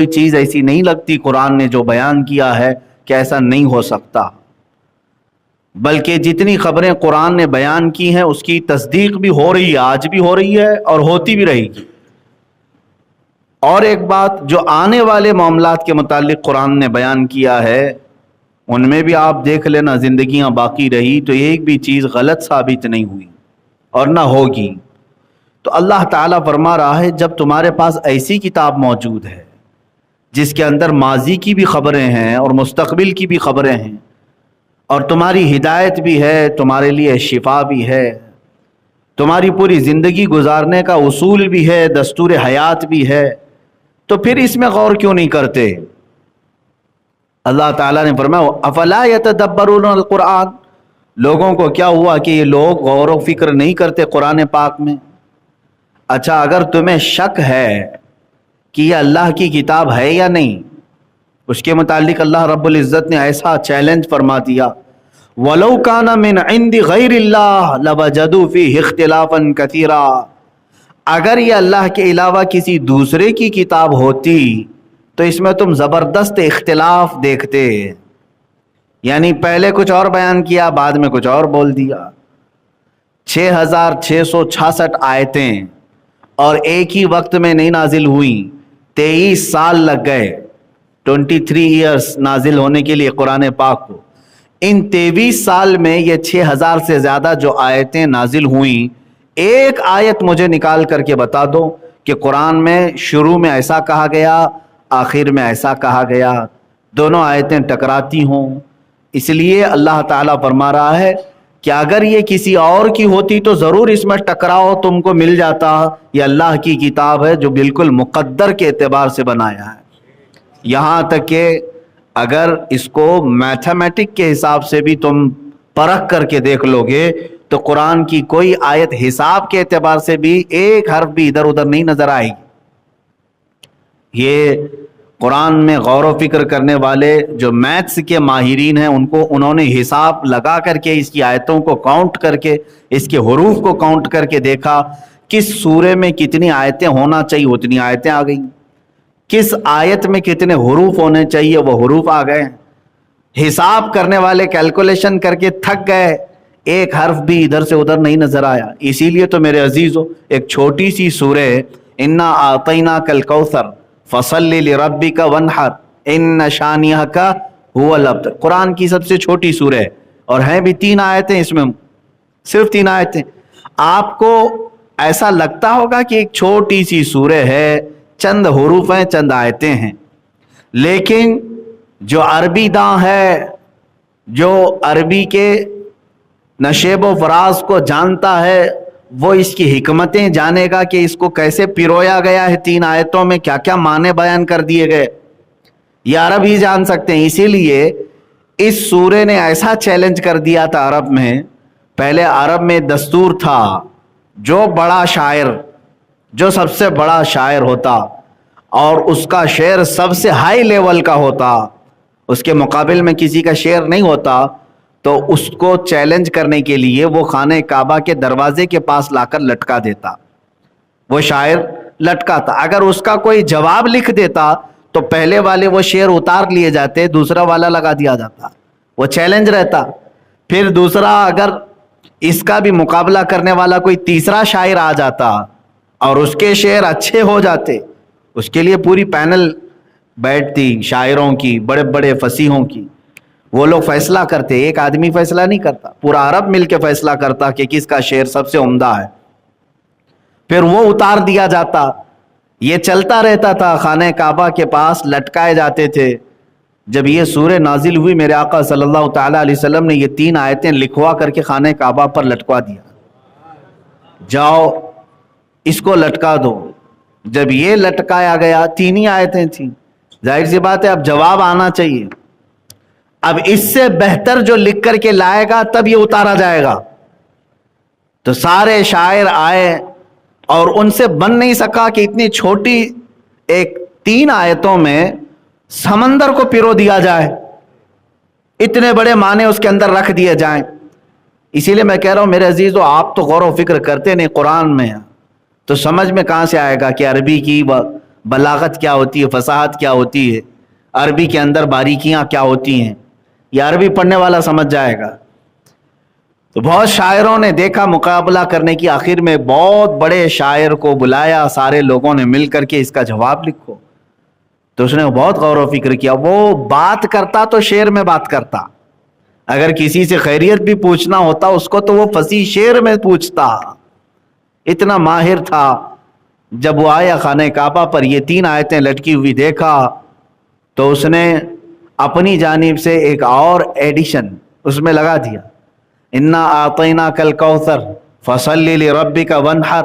کوئی چیز ایسی نہیں لگتی قرآن نے جو بیان کیا ہے کہ ایسا نہیں ہو سکتا، بلکہ جتنی خبریں قرآن نے بیان کی ہیں اس کی تصدیق بھی ہو رہی ہے، آج بھی ہو رہی ہے اور ہوتی بھی رہے گی۔ اور ایک بات، جو آنے والے معاملات کے متعلق قرآن نے بیان کیا ہے ان میں بھی آپ دیکھ لینا زندگیاں باقی رہی تو ایک بھی چیز غلط ثابت نہیں ہوئی اور نہ ہوگی۔ تو اللہ تعالیٰ فرما رہا ہے جب تمہارے پاس ایسی کتاب موجود ہے جس کے اندر ماضی کی بھی خبریں ہیں اور مستقبل کی بھی خبریں ہیں، اور تمہاری ہدایت بھی ہے، تمہارے لیے شفا بھی ہے، تمہاری پوری زندگی گزارنے کا اصول بھی ہے، دستور حیات بھی ہے، تو پھر اس میں غور کیوں نہیں کرتے؟ اللہ تعالیٰ نے فرمایا افلا یتدبرون القرآن، لوگوں کو کیا ہوا کہ یہ لوگ غور و فکر نہیں کرتے قرآن پاک میں؟ اچھا، اگر تمہیں شک ہے کہ یہ اللہ کی کتاب ہے یا نہیں، اس کے متعلق اللہ رب العزت نے ایسا چیلنج فرما دیا وَلَوْ كَانَ مِنْ عِنْدِ غَيْرِ اللَّهِ لَوَجَدُوا فِيهِ اخْتِلَافًا كَثِيرًا، اگر یہ اللہ کے علاوہ کسی دوسرے کی کتاب ہوتی تو اس میں تم زبردست اختلاف دیکھتے، یعنی پہلے کچھ اور بیان کیا بعد میں کچھ اور بول دیا۔ 6666 آیتیں اور ایک ہی وقت میں نہیں نازل ہوئیں، 23 سال لگ گئے، 23 ایئرس نازل ہونے کے لیے قرآن پاک کو۔ ان 23 سال میں یہ 6000 سے زیادہ جو آیتیں نازل ہوئیں، ایک آیت مجھے نکال کر کے بتا دو کہ قرآن میں شروع میں ایسا کہا گیا آخر میں ایسا کہا گیا، دونوں آیتیں ٹکراتی ہوں۔ اس لیے اللہ تعالیٰ فرما رہا ہے کہ اگر یہ کسی اور کی ہوتی تو ضرور اس میں ٹکراؤ تم کو مل جاتا، یہ اللہ کی کتاب ہے جو بالکل مقدر کے اعتبار سے بنایا ہے۔ یہاں تک کہ اگر اس کو میتھمیٹک کے حساب سے بھی تم پرکھ کر کے دیکھ لو گے تو قرآن کی کوئی آیت حساب کے اعتبار سے بھی ایک حرف بھی ادھر ادھر نہیں نظر آئے گی۔ یہ قرآن میں غور و فکر کرنے والے جو میتھس کے ماہرین ہیں انہوں نے حساب لگا کر کے اس کی آیتوں کو کاؤنٹ کر کے، اس کے حروف کو کاؤنٹ کر کے دیکھا کس سورے میں کتنی آیتیں ہونا چاہیے اتنی آیتیں آ گئیں، کس آیت میں کتنے حروف ہونے چاہیے وہ حروف آ گئے۔ حساب کرنے والے کیلکولیشن کر کے تھک گئے، ایک حرف بھی ادھر سے ادھر نہیں نظر آیا۔ اسی لیے تو میرے عزیزو ایک چھوٹی سی سورہ انا اعطیناک الکوثر فصلی لربک وانحر ان شانئک هو الابتر، قرآن کی سب سے چھوٹی سورہ ہے اور ہیں بھی 3 آیتیں، اس میں صرف 3 آیتیں۔ آپ کو ایسا لگتا ہوگا کہ ایک چھوٹی سی سورہ ہے، چند حروف ہیں، چند آیتیں ہیں، لیکن جو عربی داں ہے، جو عربی کے نشیب و فراز کو جانتا ہے، وہ اس کی حکمتیں جانے گا کہ اس کو کیسے پیرویا گیا ہے، 3 آیتوں میں کیا کیا معنی بیان کر دیے گئے، یہ عرب ہی جان سکتے ہیں۔ اسی لیے اس سورے نے ایسا چیلنج کر دیا تھا عرب میں، پہلے عرب میں دستور تھا جو بڑا شاعر، جو سب سے بڑا شاعر ہوتا اور اس کا شعر سب سے ہائی لیول کا ہوتا، اس کے مقابل میں کسی کا شعر نہیں ہوتا، تو اس کو چیلنج کرنے کے لیے وہ خانہ کعبہ کے دروازے کے پاس لا کر لٹکا دیتا، وہ شاعر لٹکا تھا۔ اگر اس کا کوئی جواب لکھ دیتا تو پہلے والے وہ شعر اتار لیے جاتے، دوسرا والا لگا دیا جاتا، وہ چیلنج رہتا۔ پھر دوسرا اگر اس کا بھی مقابلہ کرنے والا کوئی تیسرا شاعر آ جاتا اور اس کے شعر اچھے ہو جاتے، اس کے لیے پوری پینل بیٹھتی شاعروں کی، بڑے بڑے فصیحوں کی، وہ لوگ فیصلہ کرتے، ایک آدمی فیصلہ نہیں کرتا، پورا عرب مل کے فیصلہ کرتا کہ کس کا شعر سب سے عمدہ ہے، پھر وہ اتار دیا جاتا۔ یہ چلتا رہتا تھا، خانہ کعبہ کے پاس لٹکائے جاتے تھے۔ جب یہ سورہ نازل ہوئی میرے آقا صلی اللہ تعالیٰ علیہ وسلم نے یہ 3 آیتیں لکھوا کر کے خانہ کعبہ پر لٹکوا دیا، جاؤ اس کو لٹکا دو۔ جب یہ لٹکایا گیا، 3 ہی آیتیں تھیں، ظاہر سی بات ہے اب جواب آنا چاہیے، اب اس سے بہتر جو لکھ کر کے لائے گا تب یہ اتارا جائے گا۔ تو سارے شاعر آئے اور ان سے بن نہیں سکا کہ اتنی چھوٹی ایک 3 آیتوں میں سمندر کو پیرو دیا جائے، اتنے بڑے معنی اس کے اندر رکھ دیے جائیں۔ اسی لیے میں کہہ رہا ہوں میرے عزیزو، آپ تو غور و فکر کرتے نہیں قرآن میں، تو سمجھ میں کہاں سے آئے گا کہ عربی کی بلاغت کیا ہوتی ہے, فصاحت کیا ہوتی ہے, عربی کے اندر باریکیاں کیا ہوتی ہیں, یہ عربی پڑھنے والا سمجھ جائے گا. تو بہت شاعروں نے دیکھا مقابلہ کرنے کی, آخر میں بہت بڑے شاعر کو بلایا, سارے لوگوں نے مل کر کے اس کا جواب لکھو. تو اس نے بہت غور و فکر کیا. وہ بات کرتا تو شعر میں بات کرتا, اگر کسی سے خیریت بھی پوچھنا ہوتا اس کو تو وہ فصیح شعر میں پوچھتا, اتنا ماہر تھا. جب وہ آیا خانہ کعبہ پر, یہ 3 آیتیں لٹکی ہوئی دیکھا تو اس نے اپنی جانب سے ایک اور ایڈیشن اس میں لگا دیا, انا اعطیناک الکوثر فصلی لربک وانحر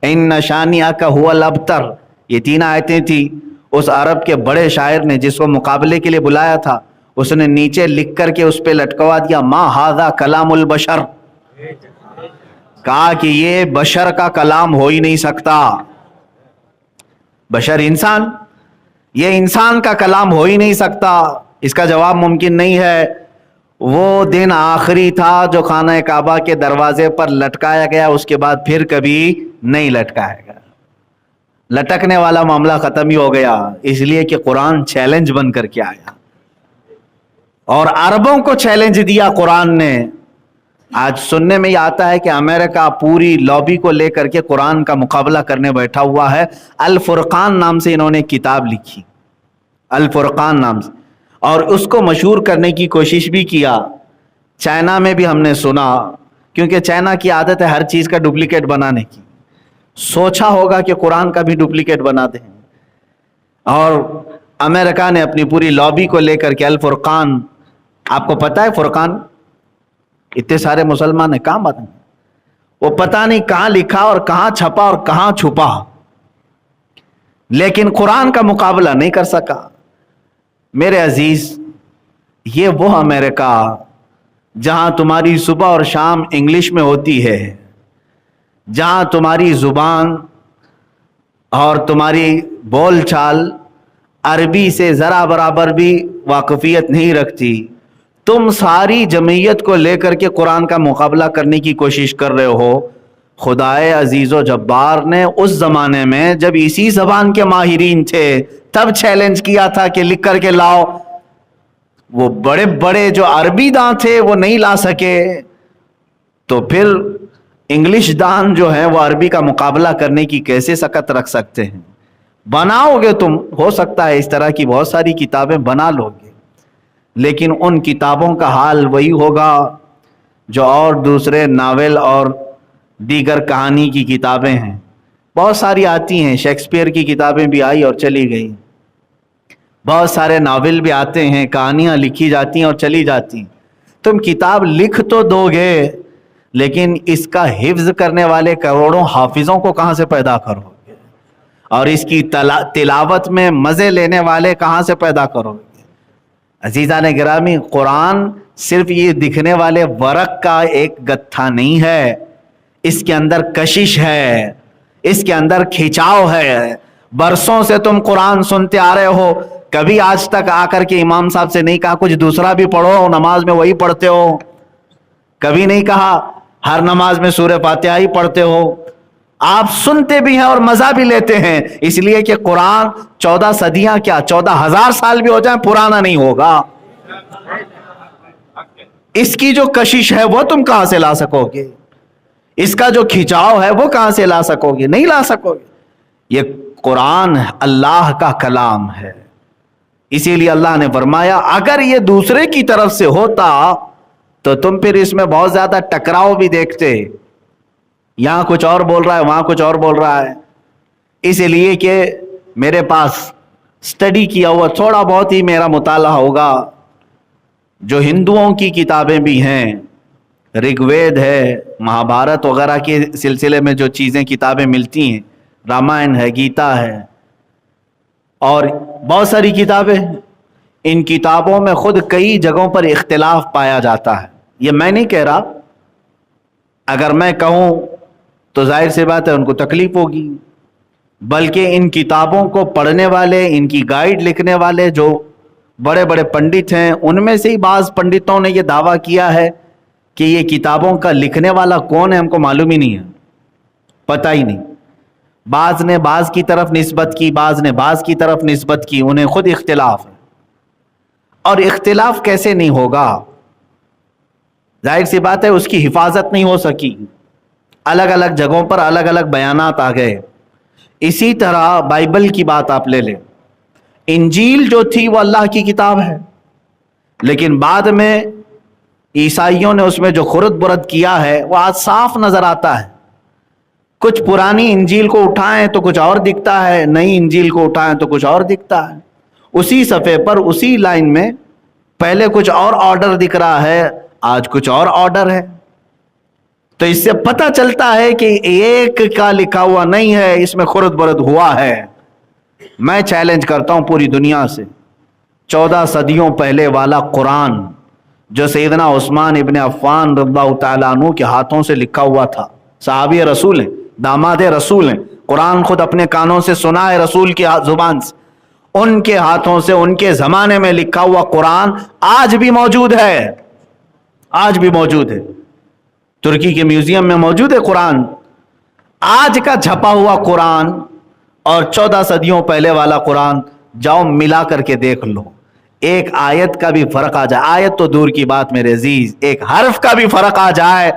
ان شانئک هو الابتر. یہ 3 آیتیں تھی. اس عرب کے بڑے شاعر نے جس کو مقابلے کے لیے بلایا تھا, اس نے نیچے لکھ کر کے اس پہ لٹکوا دیا, ما ھذا کلام البشر. کہا کہ یہ بشر کا کلام ہو ہی نہیں سکتا. بشر انسان, یہ انسان کا کلام ہو ہی نہیں سکتا, اس کا جواب ممکن نہیں ہے. وہ دن آخری تھا جو خانہ کعبہ کے دروازے پر لٹکایا گیا, اس کے بعد پھر کبھی نہیں لٹکایا گیا. لٹکنے والا معاملہ ختم ہی ہو گیا, اس لیے کہ قرآن چیلنج بن کر کے آیا اور عربوں کو چیلنج دیا قرآن نے. آج سننے میں یہ آتا ہے کہ امریکہ پوری لابی کو لے کر کے قرآن کا مقابلہ کرنے بیٹھا ہوا ہے. الفرقان نام سے انہوں نے کتاب لکھی, الفرقان نام سے, اور اس کو مشہور کرنے کی کوشش بھی کیا. چائنا میں بھی ہم نے سنا, کیونکہ چائنا کی عادت ہے ہر چیز کا ڈپلیکیٹ بنانے کی. سوچا ہوگا کہ قرآن کا بھی ڈپلیکیٹ بنا دیں, اور امریکہ نے اپنی پوری لابی کو لے کر کے الفرقان. آپ کو پتا ہے فرقان, اتنے سارے مسلمان ہیں, کہاں بات ہے, وہ پتہ نہیں کہاں لکھا اور کہاں چھپا اور کہاں چھپا, لیکن قرآن کا مقابلہ نہیں کر سکا. میرے عزیز, یہ وہ امریکہ جہاں تمہاری صبح اور شام انگلش میں ہوتی ہے, جہاں تمہاری زبان اور تمہاری بول چال عربی سے ذرا برابر بھی واقفیت نہیں رکھتی, تم ساری جمعیت کو لے کر کے قرآن کا مقابلہ کرنے کی کوشش کر رہے ہو. خدائے عزیز و جبار نے اس زمانے میں جب اسی زبان کے ماہرین تھے تب چیلنج کیا تھا کہ لکھ کر کے لاؤ. وہ بڑے بڑے جو عربی داں تھے وہ نہیں لا سکے, تو پھر انگلش دان جو ہیں وہ عربی کا مقابلہ کرنے کی کیسے سکت رکھ سکتے ہیں. بناؤ گے تم, ہو سکتا ہے اس طرح کی بہت ساری کتابیں بنا لو گے, لیکن ان کتابوں کا حال وہی ہوگا جو اور دوسرے ناول اور دیگر کہانی کی کتابیں ہیں. بہت ساری آتی ہیں, شیکسپیئر کی کتابیں بھی آئی اور چلی گئی, بہت سارے ناول بھی آتے ہیں, کہانیاں لکھی جاتی ہیں اور چلی جاتی ہیں. تم کتاب لکھ تو دو گے, لیکن اس کا حفظ کرنے والے کروڑوں حافظوں کو کہاں سے پیدا کرو گے, اور اس کی تلاوت میں مزے لینے والے کہاں سے پیدا کرو گے. عزیزان گرامی, قرآن صرف یہ دکھنے والے ورق کا ایک گتھا نہیں ہے, اس کے اندر کشش ہے, اس کے اندر کھچاؤ ہے. برسوں سے تم قرآن سنتے آ رہے ہو, کبھی آج تک آ کر کے امام صاحب سے نہیں کہا کچھ دوسرا بھی پڑھو, نماز میں وہی پڑھتے ہو. کبھی نہیں کہا ہر نماز میں سورہ فاتحہ ہی پڑھتے ہو. آپ سنتے بھی ہیں اور مزہ بھی لیتے ہیں, اس لیے کہ قرآن 14 صدیاں کیا 14,000 سال بھی ہو جائیں پرانا نہیں ہوگا. اس کی جو کشش ہے وہ تم کہاں سے لا سکو گے, اس کا جو کھچاؤ ہے وہ کہاں سے لا سکو گے, نہیں لا سکو گے. یہ قرآن اللہ کا کلام ہے, اسی لیے اللہ نے فرمایا اگر یہ دوسرے کی طرف سے ہوتا تو تم پھر اس میں بہت زیادہ ٹکراؤ بھی دیکھتے, یہاں کچھ اور بول رہا ہے وہاں کچھ اور بول رہا ہے. اس لیے کہ میرے پاس سٹڈی کیا ہوا تھوڑا بہت ہی میرا مطالعہ ہوگا, جو ہندوؤں کی کتابیں بھی ہیں, رگ وید ہے, مہابھارت وغیرہ کے سلسلے میں جو چیزیں کتابیں ملتی ہیں, رامائن ہے, گیتا ہے, اور بہت ساری کتابیں. ان کتابوں میں خود کئی جگہوں پر اختلاف پایا جاتا ہے. یہ میں نہیں کہہ رہا, اگر میں کہوں تو ظاہر سی بات ہے ان کو تکلیف ہوگی, بلکہ ان کتابوں کو پڑھنے والے, ان کی گائیڈ لکھنے والے جو بڑے بڑے پنڈت ہیں, ان میں سے ہی بعض پنڈتوں نے یہ دعویٰ کیا ہے کہ یہ کتابوں کا لکھنے والا کون ہے ہم کو معلوم ہی نہیں ہے, پتہ ہی نہیں. بعض نے بعض کی طرف نسبت کی، بعض نے بعض کی طرف نسبت کی، انہیں خود اختلاف ہے۔ اور اختلاف کیسے نہیں ہوگا؟ ظاہر سی بات ہے اس کی حفاظت نہیں ہو سکی، الگ الگ جگہوں پر الگ الگ بیانات آ گئے۔ اسی طرح بائبل کی بات آپ لے لیں، انجیل جو تھی وہ اللہ کی کتاب ہے، لیکن بعد میں عیسائیوں نے اس میں جو خرد برد کیا ہے وہ آج صاف نظر آتا ہے۔ کچھ پرانی انجیل کو اٹھائیں تو کچھ اور دکھتا ہے، نئی انجیل کو اٹھائیں تو کچھ اور دکھتا ہے۔ اسی صفحے پر اسی لائن میں پہلے کچھ اور آرڈر دکھ رہا ہے، آج کچھ اور آرڈر ہے۔ تو اس سے پتہ چلتا ہے کہ ایک کا لکھا ہوا نہیں ہے، اس میں خرد برد ہوا ہے۔ میں چیلنج کرتا ہوں پوری دنیا سے، 14 صدیوں پہلے والا قرآن جو سیدنا عثمان ابن عفان رضی اللہ تعالیٰ عنہ کے ہاتھوں سے لکھا ہوا تھا، صحابی رسول ہیں، داماد رسول ہیں، قرآن خود اپنے کانوں سے سنا ہے رسول کی زبان سے، ان کے ہاتھوں سے ان کے زمانے میں لکھا ہوا قرآن آج بھی موجود ہے، آج بھی موجود ہے۔ ترکی کے میوزیم میں موجود ہے قرآن۔ آج کا چھپا ہوا قرآن اور 14 صدیوں پہلے والا قرآن جاؤ ملا کر کے دیکھ لو، ایک آیت کا بھی فرق آ جائے، آیت تو دور کی بات میرے عزیز، ایک حرف کا بھی فرق آ جائے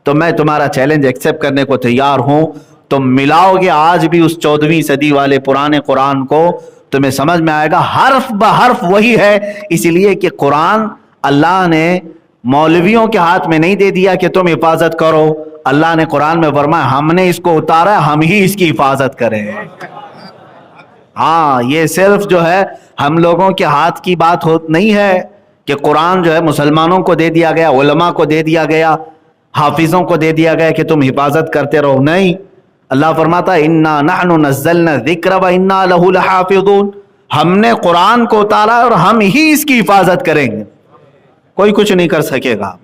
تو میں تمہارا چیلنج ایکسپٹ کرنے کو تیار ہوں۔ تم ملاؤ گے آج بھی اس 14ویں صدی والے پرانے قرآن کو، تمہیں سمجھ میں آئے گا حرف بحرف وہی ہے، اسی لیے کہ قرآن اللہ نے مولویوں کے ہاتھ میں نہیں دے دیا کہ تم حفاظت کرو، اللہ نے قرآن میں فرمایا ہم نے اس کو اتارا ہے، ہم ہی اس کی حفاظت کریں۔ ہاں، یہ صرف جو ہے ہم لوگوں کے ہاتھ کی بات نہیں ہے کہ قرآن جو ہے مسلمانوں کو دے دیا گیا، علماء کو دے دیا گیا، حافظوں کو دے دیا گیا کہ تم حفاظت کرتے رہو، نہیں۔ اللہ فرماتا ہے اِنَّا نَحْنُ نَزَّلْنَا الذِّكْرَ وَإِنَّا لَهُ لَحَافِظُونَ، ہم نے قرآن کو اتارا اور ہم ہی اس کی حفاظت کریں گے، کوئی کچھ نہیں کر سکے گا۔